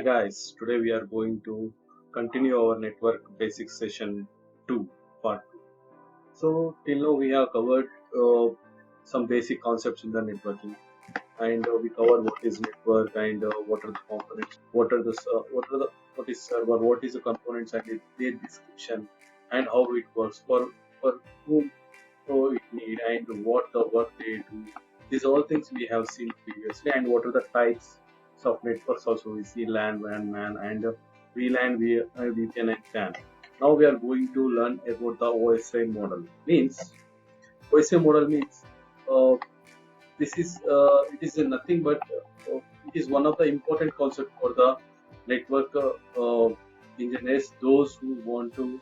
guys, today we are going to continue our network basics session 2 part 2. So till now we have covered some basic concepts in the networking, and we covered what is network and what are the components, what is server, what is the components and their description, and how it works for whom it need and what the work they do. These all things we have seen previously, and what are the types of networks also we see: LAN, WAN, MAN, and VLAN, VPN, and CAN. Now we are going to learn about the OSI model. OSI model means uh, it is nothing but it is one of the important concept for the network engineers, those who want to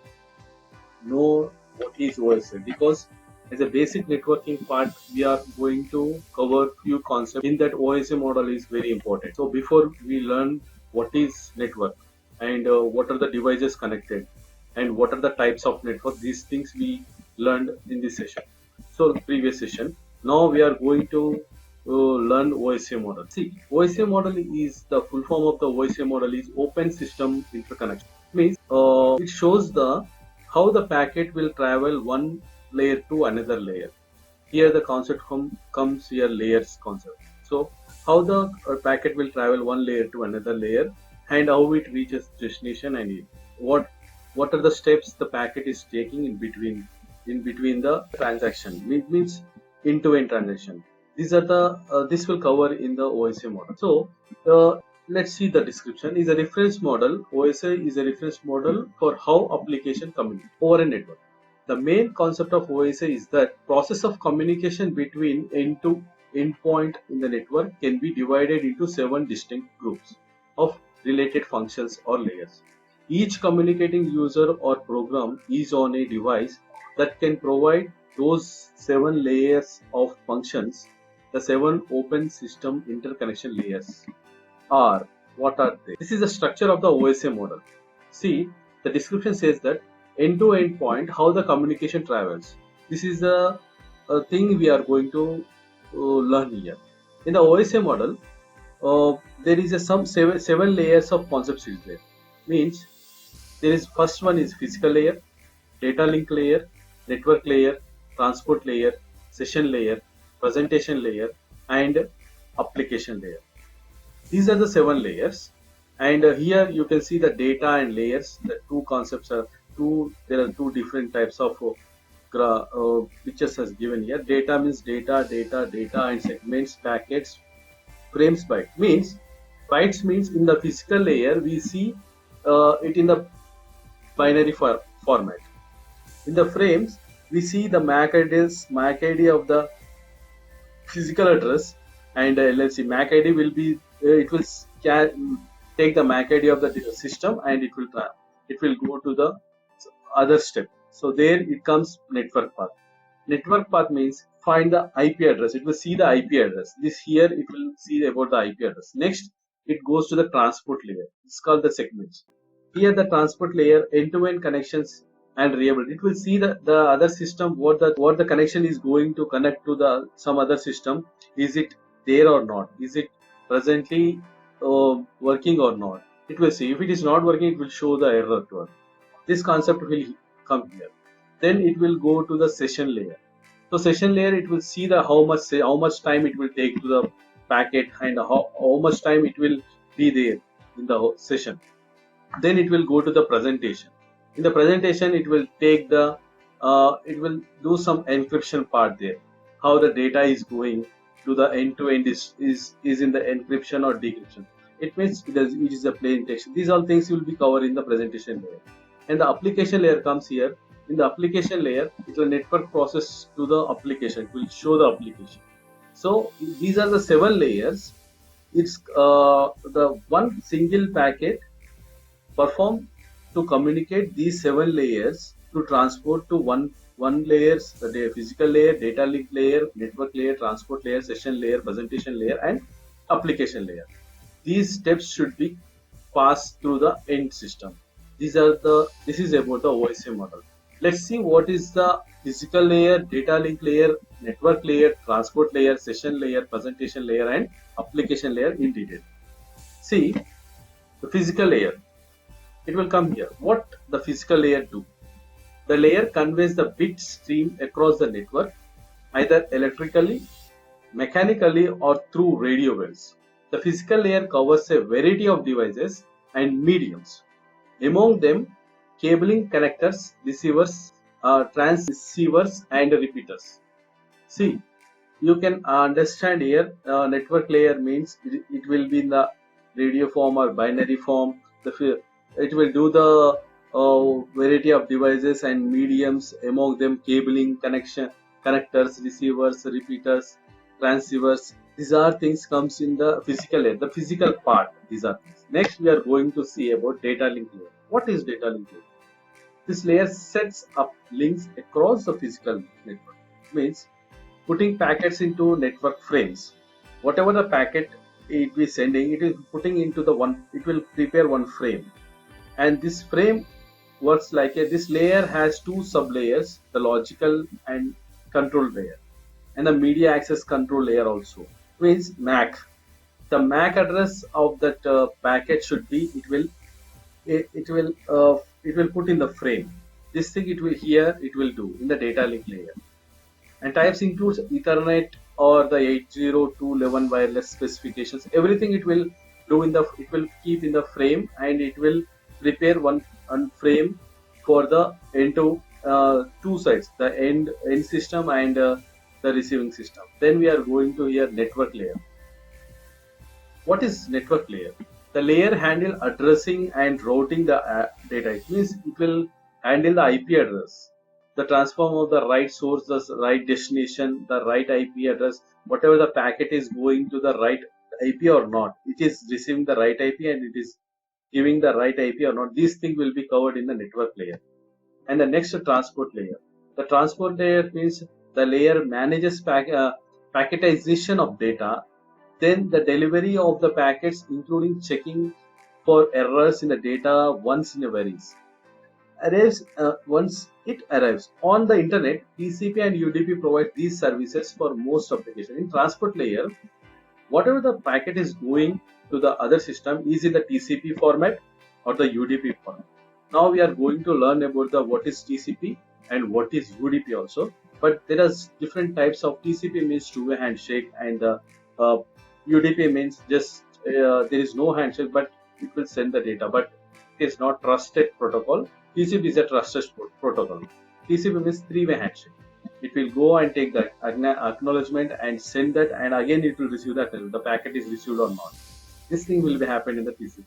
know what is OSI, because as a basic networking part we are going to cover few concepts in that. OSI model is very important. So before we learn what is network and what are the devices connected and what are the types of network, these things we learned in this session, so previous session. Now we are going to learn OSI model. See, OSI model is the full form of the OSI model is open system interconnection. Means it shows the how the packet will travel one layer to another layer. Here the concept comes here, layers concept. So how the packet will travel one layer to another layer and how it reaches destination, and what are the steps the packet is taking in between the transaction. Means end-to-end transaction. These are the this will cover in the OSI model. So let's see the description. Is a reference model. OSI is a reference model for how application communicate over a network. The main concept of OSI is that process of communication between end to endpoint in the network can be divided into 7 distinct groups of related functions or layers. Each communicating user or program is on a device that can provide those 7 layers of functions. The 7 open system interconnection layers are, what are they? This is the structure of the OSI model. See, the description says that end-to-end point, how the communication travels. This is the thing we are going to learn here. In the OSI model, there is some seven layers of concepts is there. Means there is first one is physical layer, data link layer, network layer, transport layer, session layer, presentation layer, and application layer. These are the 7 layers, and here you can see the data and layers. The two concepts are two. There are 2 different types of pictures as given here. Data means data, and segments, packets, frames, byte. Means bytes means in the physical layer we see it in the binary format. In the frames we see the MAC ID of the physical address, and let's see, MAC ID will be it will take the MAC ID of the system and it will go to the other step. So there it comes network path. Network path means find the IP address. It will see the IP address. This here it will see about the IP address. Next it goes to the transport layer. It's called the segments. Here the transport layer, end-to-end connections and reliability. It will see the other system, what the connection is going to connect to the some other system. Is it there or not? Is it presently working or not? It will see. If it is not working, it will show the error to us. This concept will come here. Then it will go to the session layer. So session layer, it will see the how much time it will take to the packet and how much time it will be there in the session. Then it will go to the presentation. In the presentation, it will take the it will do some encryption part there. How the data is going to the end-to-end is in the encryption or decryption. It means it is a plain text. These all things will be covered in the presentation layer. And the application layer comes here. In the application layer, it will network process to the application. It will show the application. So these are the 7 layers. It's the one single packet perform to communicate these 7 layers to transport to one layers, the physical layer, data link layer, network layer, transport layer, session layer, presentation layer, and application layer. These steps should be passed through the end system. This is about the OSI model. Let's see what is the physical layer, data link layer, network layer, transport layer, session layer, presentation layer, and application layer in detail. See, The physical layer, it will come here. What the physical layer do? The layer conveys the bit stream across the network, either electrically, mechanically, or through radio waves. The physical layer covers a variety of devices and mediums. Among them, cabling, connectors, receivers, transceivers, and repeaters. See, you can understand here, network layer means it will be in the radio form or binary form. It will do the variety of devices and mediums, among them cabling, connectors, receivers, repeaters, transceivers. These are things comes in the physical layer, the physical part. These are things. Next, we are going to see about data link layer. What is data link layer? This layer sets up links across the physical network. It means putting packets into network frames. Whatever the packet it is sending, it is putting into the one, it will prepare one frame. And this frame works like this layer has two sub layers, the logical and control layer, and the media access control layer also. Means MAC. The MAC address of that packet should be, it will put in the frame. This thing it will do in the data link layer. And types includes Ethernet or the 802.11 wireless specifications. Everything it will do it will keep in the frame, and it will prepare one frame for the two sides, the end system and the receiving system. Then we are going to here network layer. What is network layer? The layer handle addressing and routing the data. It means it will handle the IP address, the transform of the right source, the right destination, the right IP address, whatever the packet is going to the right IP or not, it is receiving the right IP and it is giving the right IP or not. These things will be covered in the network layer. And the next, transport layer. The transport layer means the layer manages packetization of data, then the delivery of the packets, including checking for errors in the data once in a varies. Once it arrives on the internet, TCP and UDP provide these services for most applications. In transport layer, whatever the packet is going to the other system is in the TCP format or the UDP format. Now we are going to learn about what is TCP and what is UDP also. But there are different types of TCP, means two-way handshake, and UDP means just there is no handshake, but it will send the data, but it is not trusted protocol. TCP is a trusted protocol. TCP means three-way handshake. It will go and take the acknowledgement and send that, and again it will receive that the packet is received or not. This thing will be happen in the TCP.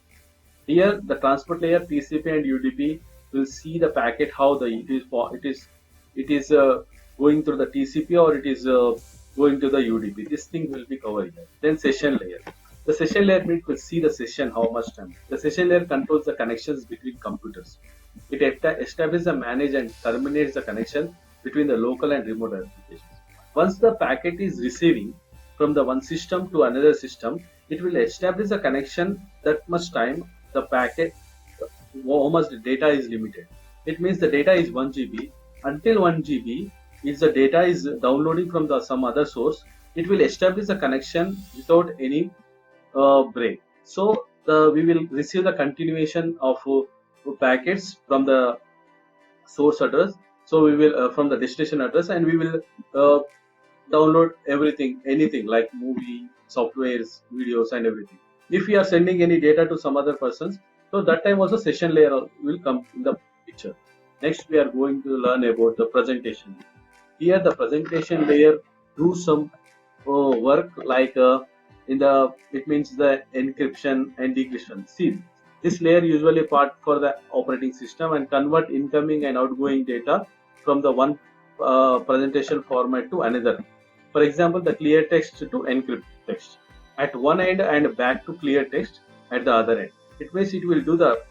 Here, the transport layer, TCP and UDP will see the packet, how it is going through the TCP or it is going to the UDP. This thing will be covered here. Then session layer. The session layer means will see the session how much time. The session layer controls the connections between computers. It establishes, manage and terminates the connection between the local and remote applications. Once the packet is receiving from the one system to another system, it will establish a connection that much time the packet, how much data is limited. It means the data is 1 GB. Until 1 GB, if the data is downloading from some other source, it will establish a connection without any break. So we will receive the continuation of packets from the source address. So we will from the destination address, and we will download anything like movie, softwares, videos, and everything. If we are sending any data to some other persons, so that time also session layer will come in the picture. Next, we are going to learn about the presentation. Here, the presentation layer do some work like it means the encryption and decryption. See, this layer usually part for the operating system and convert incoming and outgoing data from the one presentation format to another. For example, the clear text to encrypt text at one end and back to clear text at the other end. It means it will do the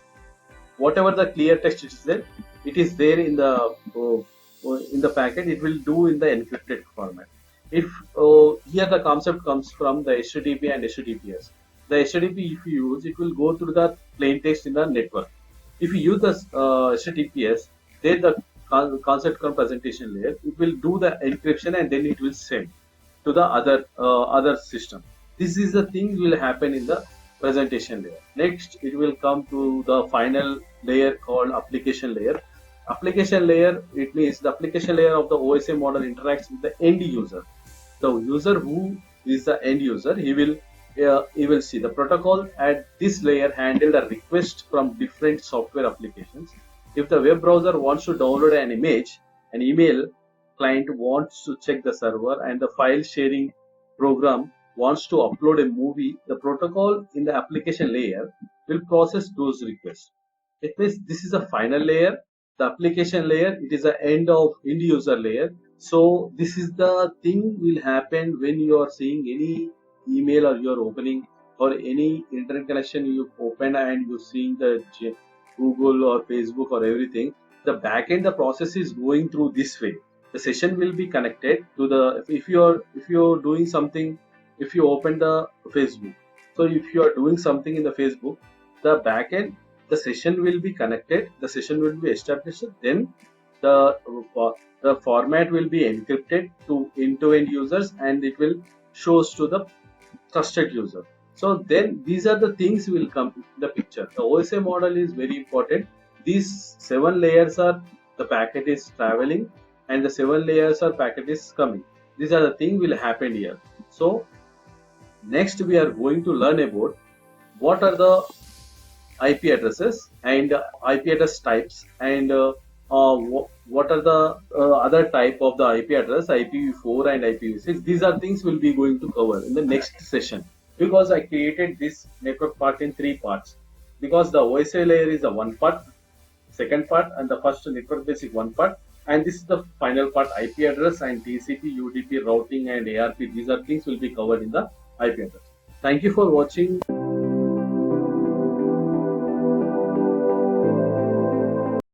whatever the clear text is there, it is there in the packet. It will do in the encrypted format. If here the concept comes from the HTTP and HTTPS. The HTTP, if you use, it will go through the plain text in the network. If you use the HTTPS, then the concept from presentation layer, it will do the encryption and then it will send to the other system. This is the thing will happen in the presentation layer. Next, it will come to the final layer called application layer. Application layer, it means the application layer of the OSI model interacts with the end user. The user who is the end user, he will see the protocol at this layer handled a request from different software applications. If the web browser wants to download an image, an email client wants to check the server, and the file sharing program wants to upload a movie, the protocol in the application layer will process those requests. It means this is a final layer. The application layer, it is the end of end user layer. So this is the thing will happen when you are seeing any email or you are opening or any internet connection you open and you seeing the Google or Facebook or everything. The backend, the process is going through this way. The session will be connected to the, if you're doing something, if you open the Facebook, so if you are doing something in the Facebook, the backend, the session will be connected, the session will be established, then the the format will be encrypted to end-to-end users and it will shows to the trusted user. So then these are the things will come in the picture. The OSI model is very important. These 7 layers are the packet is traveling and the 7 layers are packet is coming. These are the thing will happen here. So next we are going to learn about what are the IP addresses and IP address types and what are the other type of the IP address, IPv4 and IPv6. These are things we'll be going to cover in the next session, because I created this network part in 3 parts, because the OSI layer is the one part, second part, and the first network basic one part, and this is the final part, IP address and TCP, UDP, routing and ARP. These are things will be covered in the IP address. Thank you for watching.